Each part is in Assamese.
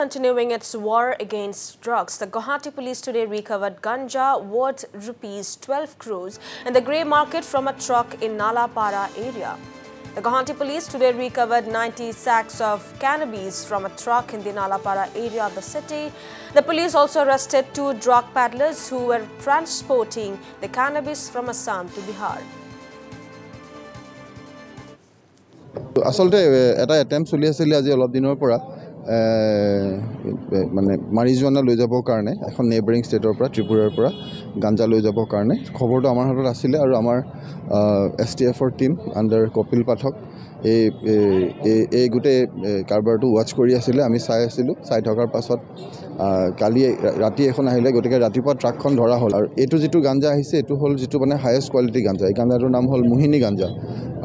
Continuing its war against drugs, the Guwahati police today recovered ganja worth rupees 12 crores in the grey market from a truck in Nalapara area. The Guwahati police today recovered 90 sacks of cannabis from a truck in the Nalapara area of the city. The police also arrested 2 drug peddlers who were transporting the cannabis from Assam to Bihar. Asolte eta attempt choli asile aji olop dinor pora মানে marijuana লৈ যাব কাৰণে এখন নেইবাৰিং ষ্টেটৰ পৰা ত্ৰিপুৰাৰ পৰা গাঞ্জা লৈ যাব কাৰণে খবৰটো আমাৰ হাতত আছিল আৰু আমাৰ এছটিএফৰ টিম আন্ডাৰ কপিল পাঠক এই গুটে কাৰবাৰটো ওয়াচ কৰি আছিল আমি চাই থকাৰ পাছত কালি ৰাতি এখন আহিলে গতিকে ৰাতিপুৱা ট্ৰাকখন ধৰা হ'ল আৰু এটো যেটো গাঞ্জা আহিছে এটো হল যেটো মানে হাইয়েষ্ট কোৱালিটি গাঞ্জা এই গাঞ্জাটোৰ নাম হল মোহিনী গাঞ্জা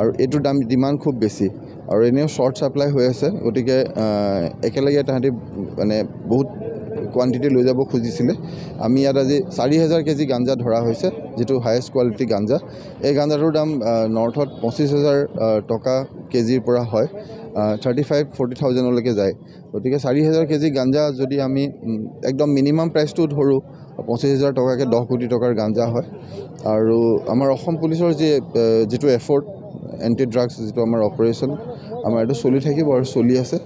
আৰু এটোৰ দাম ডিমান্ড খুব বেছি আৰু এনেও শৰ্ট সাপ্লাই হৈ আছে গতিকে একেলগে তাহাঁতি মানে বহুত কোয়ান্টিটি লৈ যাব খুজিছিলে আমি ইয়াত আজি 4000 কেজি গাঞ্জা ধৰা হৈছে যেটো হাইয়েষ্ট কোৱালিটি গাঞ্জা এই গাঞ্জাটোৰ দাম নৰ্থত 25000 টকা কেজিৰ পৰা হয় 35-40,000 লৈকে যায় গতিকে 4000 কেজি গাঞ্জা যদি আমি একদম মিনিমাম প্ৰাইসটো ধৰো 25000 টকাকে 10 কোটি টকাৰ গাঞ্জা হয় আৰু আমাৰ অসম পুলিচৰ যেটো এফৰ্ট এন্টি ড্ৰাগছ যেটো আমাৰ অপাৰেশন আমাৰ এটো চলি থাকিব আৰু চলি আছে